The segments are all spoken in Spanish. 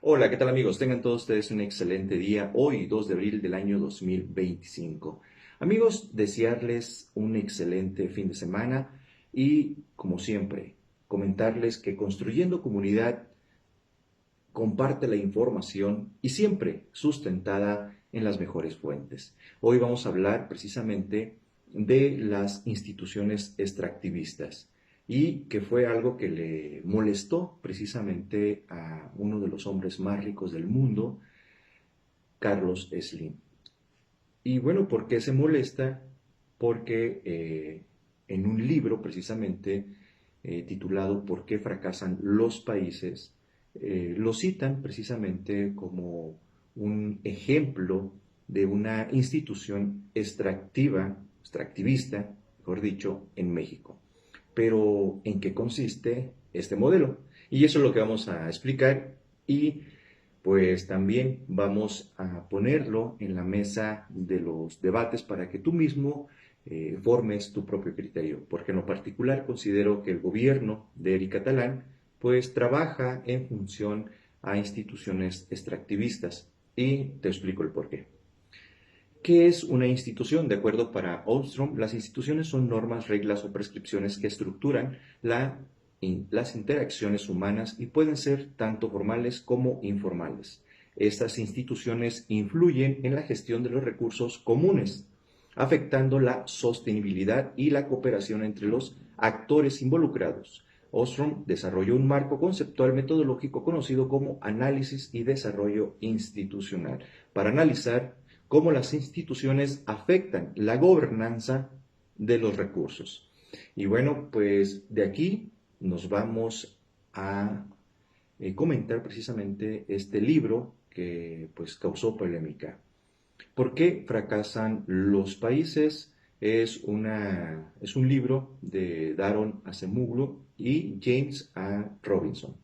Hola, ¿qué tal amigos? Tengan todos ustedes un excelente día, hoy 2 de abril del año 2025. Amigos, desearles un excelente fin de semana y, como siempre, comentarles que Construyendo Comunidad comparte la información y siempre sustentada en las mejores fuentes. Hoy vamos a hablar precisamente de las instituciones extractivistas y que fue algo que le molestó precisamente a uno de los hombres más ricos del mundo, Carlos Slim. Y bueno, ¿por qué se molesta? Porque en un libro precisamente titulado ¿Por qué fracasan los países? Lo citan precisamente como un ejemplo de una institución extractivista, mejor dicho, en México. Pero, ¿en qué consiste este modelo? Y eso es lo que vamos a explicar y pues también vamos a ponerlo en la mesa de los debates para que tú mismo formes tu propio criterio, porque en lo particular considero que el gobierno de Eric Catalán pues trabaja en función a instituciones extractivistas y te explico el porqué. ¿Qué es una institución? De acuerdo para Ostrom, las instituciones son normas, reglas o prescripciones que estructuran las interacciones humanas y pueden ser tanto formales como informales. Estas instituciones influyen en la gestión de los recursos comunes, afectando la sostenibilidad y la cooperación entre los actores involucrados. Ostrom desarrolló un marco conceptual metodológico conocido como análisis y desarrollo institucional para analizar cómo las instituciones afectan la gobernanza de los recursos. Y bueno, pues de aquí nos vamos a comentar precisamente este libro que pues causó polémica. ¿Por qué fracasan los países? Es un libro de Daron Acemoglu y James A. Robinson.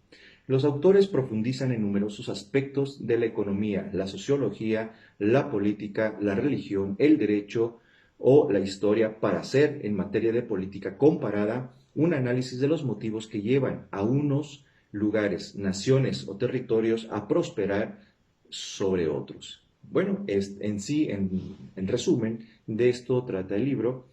Los autores profundizan en numerosos aspectos de la economía, la sociología, la política, la religión, el derecho o la historia para hacer, en materia de política comparada, un análisis de los motivos que llevan a unos lugares, naciones o territorios a prosperar sobre otros. Bueno, en resumen, de esto trata el libro.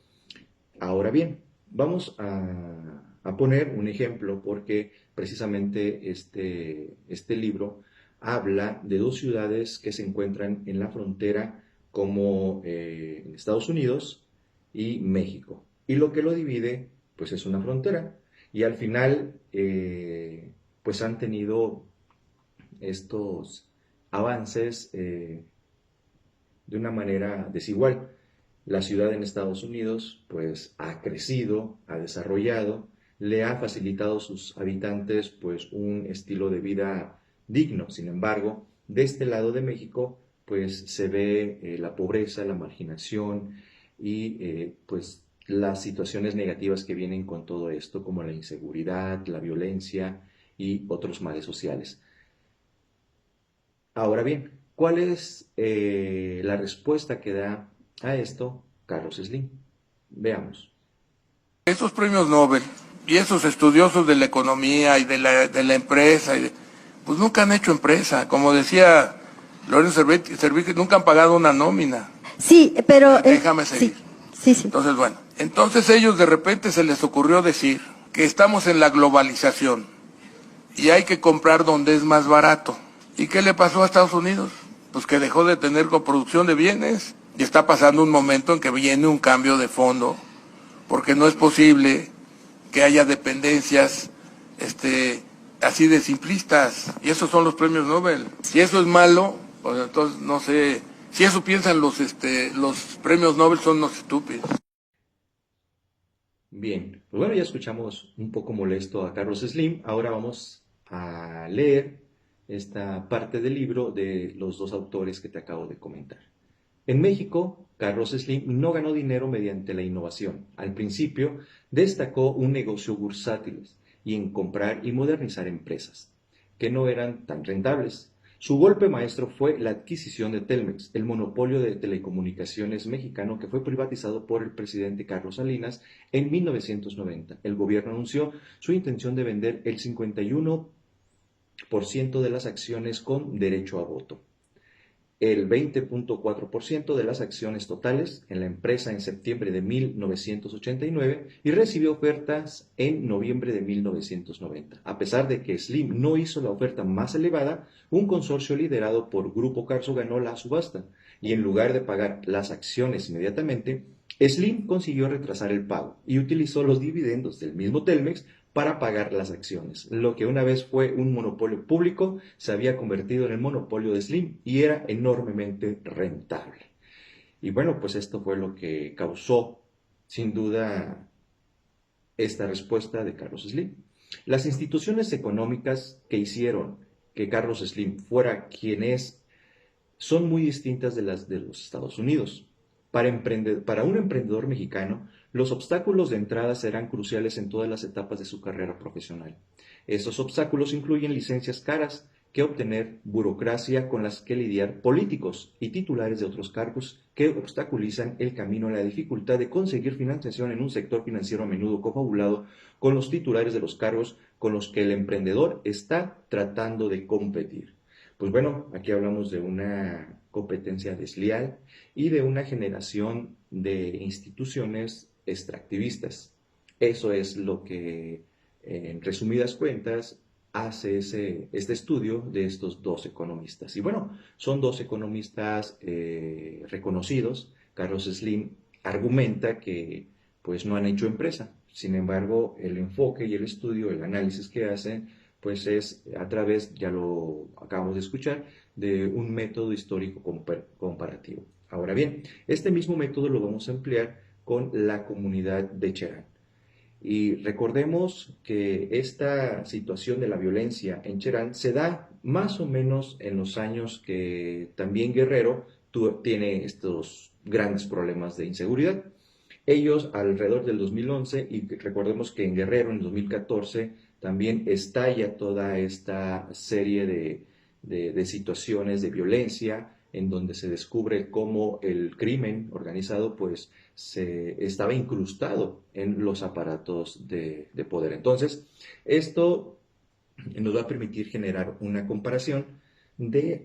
Ahora bien, vamos a poner un ejemplo porque precisamente este libro habla de dos ciudades que se encuentran en la frontera como en Estados Unidos y México. Y lo que lo divide, pues es una frontera. Y al final, pues han tenido estos avances de una manera desigual. La ciudad en Estados Unidos pues ha crecido, ha desarrollado, le ha facilitado a sus habitantes pues un estilo de vida digno. Sin embargo, de este lado de México pues se ve la pobreza, la marginación y pues las situaciones negativas que vienen con todo esto, como la inseguridad, la violencia y otros males sociales. Ahora bien, ¿cuál es la respuesta que da a esto Carlos Slim? Veamos. Esos premios Nobel y esos estudiosos de la economía y de la empresa, pues nunca han hecho empresa. Como decía Lorenzo Cerviti, nunca han pagado una nómina. Sí, pero Déjame sí, seguir. sí, sí. Entonces ellos de repente se les ocurrió decir que estamos en la globalización y hay que comprar donde es más barato. ¿Y qué le pasó a Estados Unidos? Pues que dejó de tener coproducción de bienes y está pasando un momento en que viene un cambio de fondo, porque no es posible que haya dependencias así de simplistas, y esos son los premios Nobel. Si eso es malo, pues entonces no sé, si eso piensan los premios Nobel son unos estúpidos. Bien, pues bueno, ya escuchamos un poco molesto a Carlos Slim. Ahora vamos a leer esta parte del libro de los dos autores que te acabo de comentar. En México, Carlos Slim no ganó dinero mediante la innovación. Al principio, destacó un negocio bursátil y en comprar y modernizar empresas, que no eran tan rentables. Su golpe maestro fue la adquisición de Telmex, el monopolio de telecomunicaciones mexicano que fue privatizado por el presidente Carlos Salinas en 1990. El gobierno anunció su intención de vender el 51 de las acciones con derecho a voto, el 20.4% de las acciones totales en la empresa en septiembre de 1989 y recibió ofertas en noviembre de 1990. A pesar de que Slim no hizo la oferta más elevada, un consorcio liderado por Grupo Carso ganó la subasta y en lugar de pagar las acciones inmediatamente, Slim consiguió retrasar el pago y utilizó los dividendos del mismo Telmex para pagar las acciones. Lo que una vez fue un monopolio público se había convertido en el monopolio de Slim y era enormemente rentable. Y bueno, pues esto fue lo que causó, sin duda, esta respuesta de Carlos Slim. Las instituciones económicas que hicieron que Carlos Slim fuera quien es son muy distintas de las de los Estados Unidos. Para un emprendedor mexicano, los obstáculos de entrada serán cruciales en todas las etapas de su carrera profesional. Estos obstáculos incluyen licencias caras que obtener, burocracia con las que lidiar, políticos y titulares de otros cargos que obstaculizan el camino a la dificultad de conseguir financiación en un sector financiero a menudo confabulado con los titulares de los cargos con los que el emprendedor está tratando de competir. Pues bueno, aquí hablamos de una competencia desleal y de una generación de instituciones extractivistas. Eso es lo que, en resumidas cuentas, hace este estudio de estos dos economistas. Y bueno, son dos economistas reconocidos. Carlos Slim argumenta que pues no han hecho empresa. Sin embargo, el enfoque y el estudio, el análisis que hacen, pues es a través, ya lo acabamos de escuchar, de un método histórico comparativo. Ahora bien, este mismo método lo vamos a emplear con la comunidad de Cherán. Y recordemos que esta situación de la violencia en Cherán se da más o menos en los años que también Guerrero tiene estos grandes problemas de inseguridad. Ellos alrededor del 2011, y recordemos que en Guerrero en 2014 también estalla toda esta serie de situaciones de violencia en donde se descubre cómo el crimen organizado pues se estaba incrustado en los aparatos de poder. Entonces, esto nos va a permitir generar una comparación de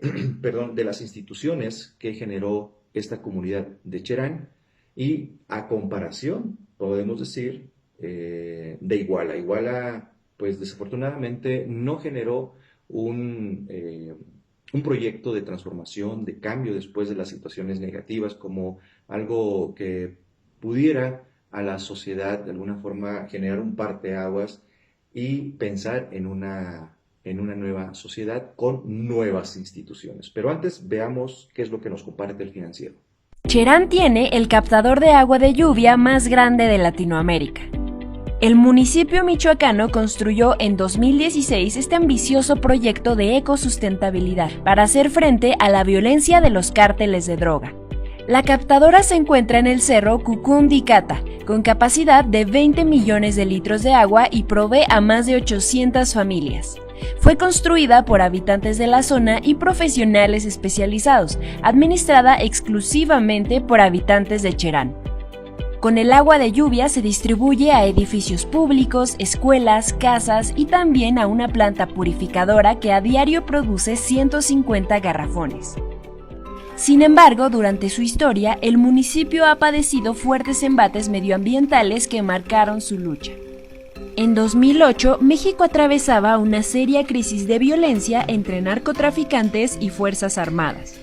las instituciones que generó esta comunidad de Cherán y a comparación, podemos decir, de Iguala. Iguala, pues desafortunadamente no generó un proyecto de transformación, de cambio después de las situaciones negativas, como algo que pudiera a la sociedad de alguna forma generar un parteaguas y pensar en una nueva sociedad con nuevas instituciones. Pero antes veamos qué es lo que nos comparte el Financiero. Cherán tiene el captador de agua de lluvia más grande de Latinoamérica. El municipio michoacano construyó en 2016 este ambicioso proyecto de ecosustentabilidad para hacer frente a la violencia de los cárteles de droga. La captadora se encuentra en el cerro Cucundicata, con capacidad de 20 millones de litros de agua y provee a más de 800 familias. Fue construida por habitantes de la zona y profesionales especializados, administrada exclusivamente por habitantes de Cherán. Con el agua de lluvia se distribuye a edificios públicos, escuelas, casas y también a una planta purificadora que a diario produce 150 garrafones. Sin embargo, durante su historia, el municipio ha padecido fuertes embates medioambientales que marcaron su lucha. En 2008, México atravesaba una seria crisis de violencia entre narcotraficantes y fuerzas armadas.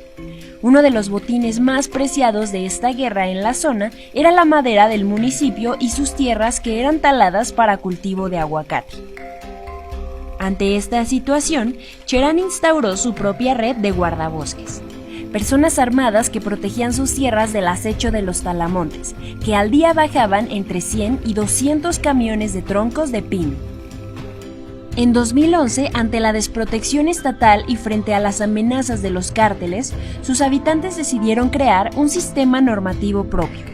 Uno de los botines más preciados de esta guerra en la zona era la madera del municipio y sus tierras que eran taladas para cultivo de aguacate. Ante esta situación, Cherán instauró su propia red de guardabosques. Personas armadas que protegían sus tierras del acecho de los talamontes, que al día bajaban entre 100 y 200 camiones de troncos de pino. En 2011, ante la desprotección estatal y frente a las amenazas de los cárteles, sus habitantes decidieron crear un sistema normativo propio.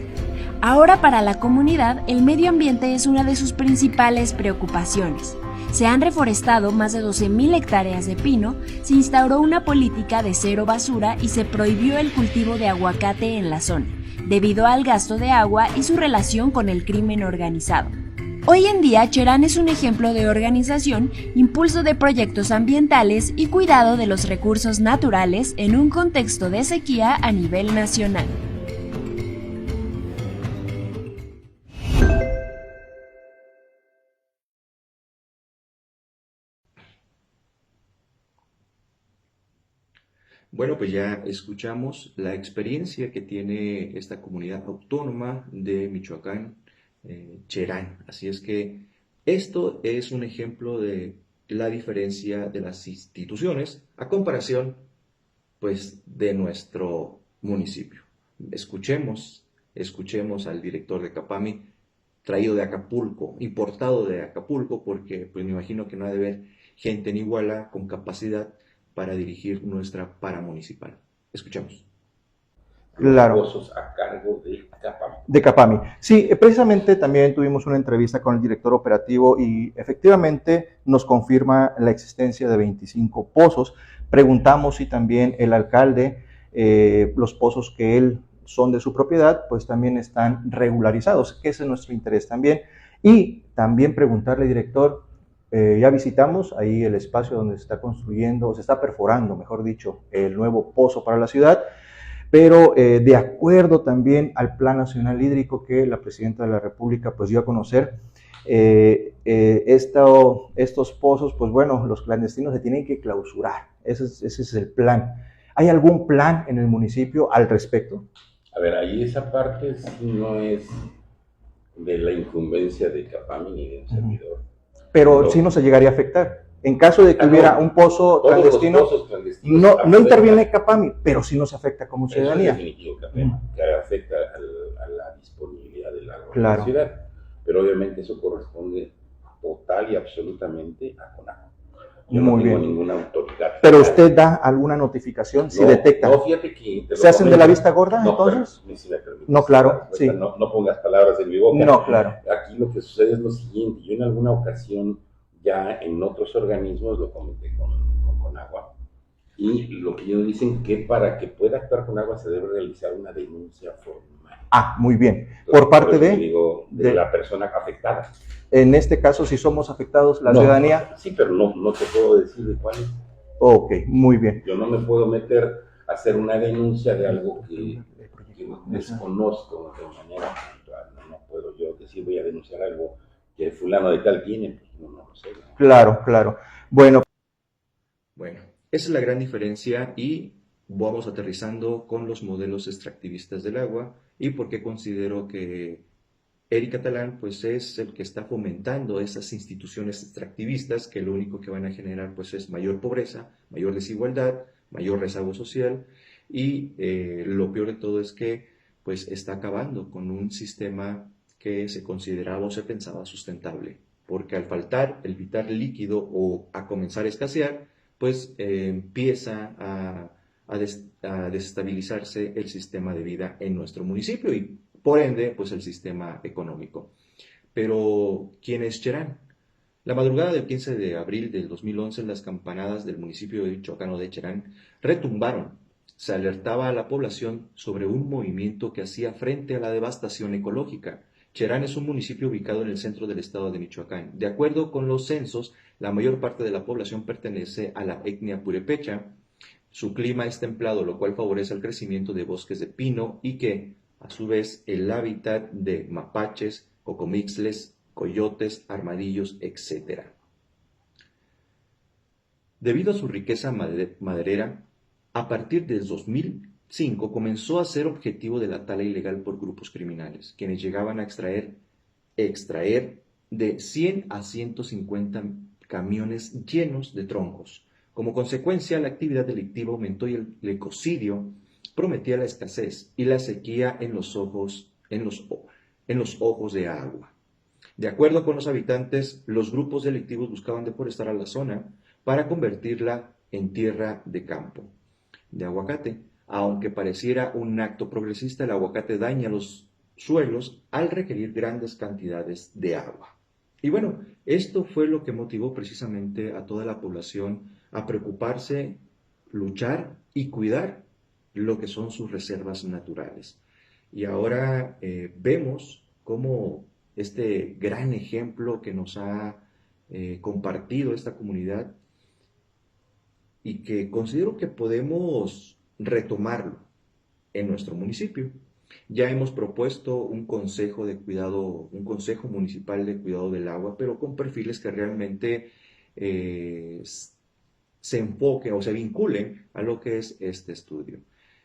Ahora para la comunidad, el medio ambiente es una de sus principales preocupaciones. Se han reforestado más de 12,000 hectáreas de pino, se instauró una política de cero basura y se prohibió el cultivo de aguacate en la zona, debido al gasto de agua y su relación con el crimen organizado. Hoy en día, Cherán es un ejemplo de organización, impulso de proyectos ambientales y cuidado de los recursos naturales en un contexto de sequía a nivel nacional. Bueno, pues ya escuchamos la experiencia que tiene esta comunidad autónoma de Michoacán, Cherán. Así es que esto es un ejemplo de la diferencia de las instituciones a comparación, pues, de nuestro municipio. Escuchemos al director de Capami, traído de Acapulco, importado de Acapulco, porque pues me imagino que no ha de haber gente en Iguala con capacidad para dirigir nuestra paramunicipal. Escuchemos. Claro. Pozos a cargo de Capami. De Capami. Sí, precisamente también tuvimos una entrevista con el director operativo y efectivamente nos confirma la existencia de 25 pozos. Preguntamos si también el alcalde, los pozos que él son de su propiedad, pues también están regularizados, que ese es nuestro interés también. Y también preguntarle, director, ya visitamos ahí el espacio donde se está construyendo, se está perforando, mejor dicho, el nuevo pozo para la ciudad, pero de acuerdo también al Plan Nacional Hídrico que la Presidenta de la República pues dio a conocer, estos pozos, pues bueno, los clandestinos se tienen que clausurar, ese es el plan. ¿Hay algún plan en el municipio al respecto? A ver, ahí esa parte sí no es de la incumbencia de Capami ni de un servidor. Pero sí no se llegaría a afectar. En caso de que hubiera un pozo clandestino, no interviene Capami, pero sí nos afecta como ciudadanía. Eso es definitivo, que afecta a la disponibilidad del agua en Claro. la ciudad. Pero obviamente eso corresponde total y absolutamente a CONAGUA. Yo no tengo ninguna autoridad. ¿Pero usted da alguna notificación si detecta? No, fíjate que... ¿Se hacen de la vista gorda, no, entonces? Pero, si me permites, no, claro, sí. No pongas palabras en mi boca. No, claro. Aquí lo que sucede es lo siguiente. Yo en alguna ocasión, ya en otros organismos, lo comenté con CONAGUA, y lo que ellos dicen que para que pueda actuar CONAGUA se debe realizar una denuncia formal. Ah, muy bien. Por parte de la persona afectada. En este caso, si somos afectados, la ciudadanía. Sí, pero no te puedo decir de cuál es. Ok, muy bien. Yo no me puedo meter a hacer una denuncia de algo que desconozco de manera puntual. No puedo yo decir voy a denunciar algo que fulano de tal tiene, pues no lo sé. Claro, claro. Bueno, esa es la gran diferencia y vamos aterrizando con los modelos extractivistas del agua y por qué considero que Eric Catalán pues es el que está fomentando esas instituciones extractivistas que lo único que van a generar pues es mayor pobreza, mayor desigualdad, mayor rezago social y lo peor de todo es que pues está acabando con un sistema que se consideraba o se pensaba sustentable, porque al faltar el vital líquido o a comenzar a escasear, pues empieza a desestabilizarse el sistema de vida en nuestro municipio y por ende, pues el sistema económico. Pero, ¿quién es Cherán? La madrugada del 15 de abril del 2011, las campanadas del municipio de michoacano de Cherán retumbaron. Se alertaba a la población sobre un movimiento que hacía frente a la devastación ecológica. Cherán es un municipio ubicado en el centro del estado de Michoacán. De acuerdo con los censos, la mayor parte de la población pertenece a la etnia purépecha. Su clima es templado, lo cual favorece el crecimiento de bosques de pino y que, a su vez, el hábitat de mapaches, cocomixles, coyotes, armadillos, etc. Debido a su riqueza maderera, a partir del 2005 comenzó a ser objetivo de la tala ilegal por grupos criminales, quienes llegaban a extraer de 100 a 150 camiones llenos de troncos. Como consecuencia, la actividad delictiva aumentó y el ecocidio prometía la escasez y la sequía en los ojos de agua. De acuerdo con los habitantes, los grupos delictivos buscaban deforestar a la zona para convertirla en tierra de campo, de aguacate. Aunque pareciera un acto progresista, el aguacate daña los suelos al requerir grandes cantidades de agua. Y bueno, esto fue lo que motivó precisamente a toda la población a preocuparse, luchar y cuidar lo que son sus reservas naturales. Y ahora vemos cómo este gran ejemplo que nos ha compartido esta comunidad y que considero que podemos retomarlo en nuestro municipio. Ya hemos propuesto un consejo de cuidado, un consejo municipal de cuidado del agua, pero con perfiles que realmente se enfoquen o se vinculen a lo que es este estudio.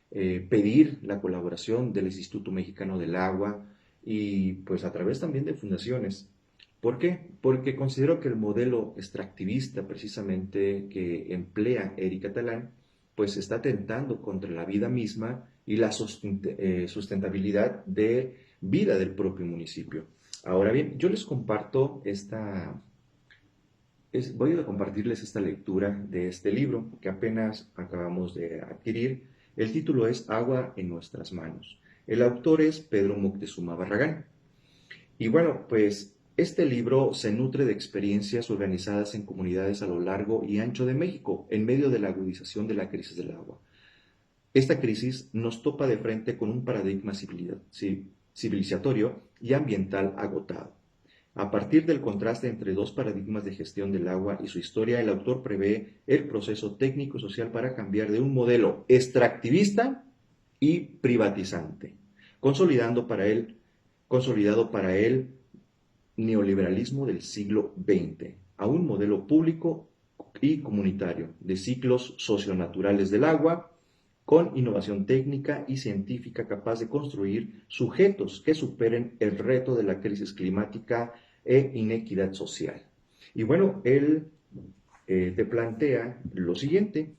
Pedir la colaboración del Instituto Mexicano del Agua y pues a través también de fundaciones. ¿Por qué? Porque considero que el modelo extractivista precisamente que emplea Eric Catalán pues está atentando contra la vida misma y la sustentabilidad de vida del propio municipio. Ahora bien, yo les comparto voy a compartirles esta lectura de este libro que apenas acabamos de adquirir. El título es Agua en nuestras manos. El autor es Pedro Moctezuma Barragán. Y bueno, pues este libro se nutre de experiencias organizadas en comunidades a lo largo y ancho de México en medio de la agudización de la crisis del agua. Esta crisis nos topa de frente con un paradigma civilizatorio y ambiental agotado. A partir del contraste entre dos paradigmas de gestión del agua y su historia, el autor prevé el proceso técnico-social para cambiar de un modelo extractivista y privatizante, consolidado para él neoliberalismo del siglo XX, a un modelo público y comunitario de ciclos socionaturales del agua, con innovación técnica y científica capaz de construir sujetos que superen el reto de la crisis climática e inequidad social. Y bueno, él te plantea lo siguiente: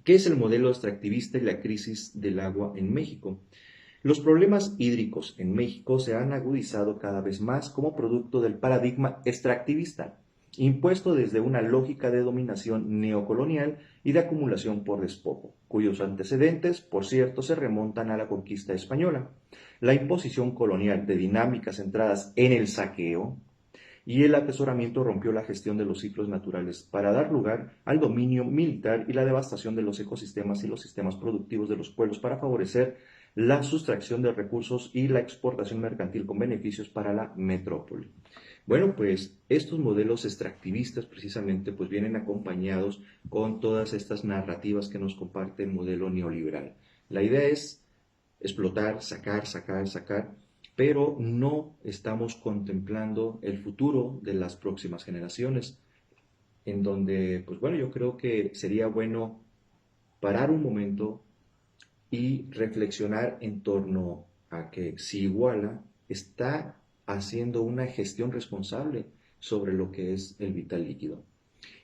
¿qué es el modelo extractivista y la crisis del agua en México? Los problemas hídricos en México se han agudizado cada vez más como producto del paradigma extractivista, impuesto desde una lógica de dominación neocolonial y de acumulación por despojo, cuyos antecedentes, por cierto, se remontan a la conquista española, la imposición colonial de dinámicas centradas en el saqueo y el atesoramiento rompió la gestión de los ciclos naturales para dar lugar al dominio militar y la devastación de los ecosistemas y los sistemas productivos de los pueblos para favorecer la sustracción de recursos y la exportación mercantil con beneficios para la metrópoli. Bueno, pues estos modelos extractivistas precisamente pues vienen acompañados con todas estas narrativas que nos comparte el modelo neoliberal. La idea es explotar, sacar, pero no estamos contemplando el futuro de las próximas generaciones, en donde, pues bueno, yo creo que sería bueno parar un momento y reflexionar en torno a que si Iguala está haciendo una gestión responsable sobre lo que es el vital líquido.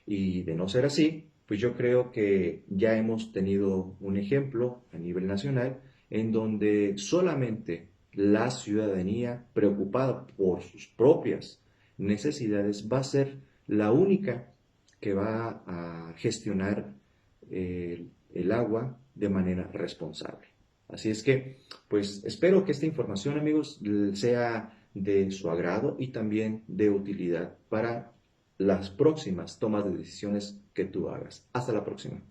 Y de no ser así, pues yo creo que ya hemos tenido un ejemplo a nivel nacional en donde solamente la ciudadanía preocupada por sus propias necesidades va a ser la única que va a gestionar el agua de manera responsable. Así es que, pues espero que esta información, amigos, sea de su agrado y también de utilidad para las próximas tomas de decisiones que tú hagas. Hasta la próxima.